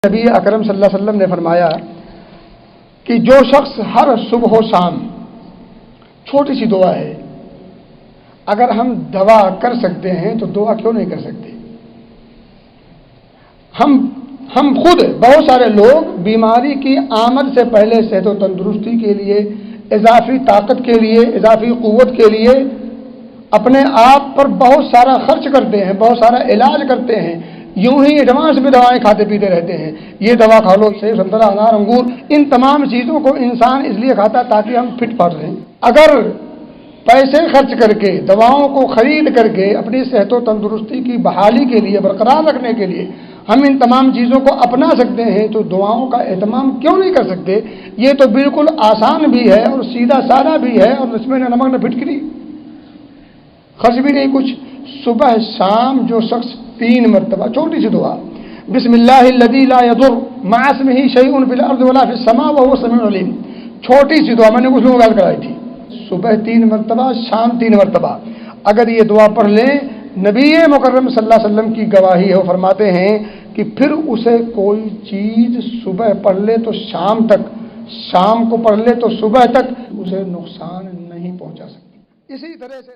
نبی اکرم صلی اللہ علیہ وسلم نے فرمایا کہ جو شخص ہر صبح و شام چھوٹی سی دعا ہے، اگر ہم دوا کر سکتے ہیں تو دعا کیوں نہیں کر سکتے؟ ہم خود بہت سارے لوگ بیماری کی آمد سے پہلے صحت و تندرستی کے لیے، اضافی طاقت کے لیے، اضافی قوت کے لیے اپنے آپ پر بہت سارا خرچ کرتے ہیں، بہت سارا علاج کرتے ہیں، یوں ہی ایڈوانس میں دوائیں کھاتے پیتے رہتے ہیں۔ یہ دوا کھا لو، سیب سنترا انار انگور، ان تمام چیزوں کو انسان اس لیے کھاتا تاکہ ہم فٹ پڑ رہیں۔ اگر پیسے خرچ کر کے، دواؤں کو خرید کر کے اپنی صحت و تندرستی کی بحالی کے لیے، برقرار رکھنے کے لیے ہم ان تمام چیزوں کو اپنا سکتے ہیں تو دعاؤں کا اہتمام کیوں نہیں کر سکتے؟ یہ تو بالکل آسان بھی ہے اور سیدھا سادہ بھی ہے، اور اس میں نہ نمک نہ پھٹکری، خرچ بھی نہیں کچھ۔ صبح شام جو شخص 3 مرتبہ چھوٹی سی دعا، بسم اللہ الذی لا یضر مع اسمہ شیء فی الارض ولا فی السماء وهو السمیع العلیم، چھوٹی سی دعا میں نے کچھ لوگوں کو یاد کرائی تھی۔ صبح 3 مرتبہ، شام 3 مرتبہ اگر یہ دعا پڑھ لیں، نبی مکرم صلی اللہ علیہ وسلم کی گواہی ہے، وہ فرماتے ہیں کہ پھر اسے کوئی چیز صبح پڑھ لے تو شام تک، شام کو پڑھ لے تو صبح تک اسے نقصان نہیں پہنچا سکتی۔ اسی طرح سے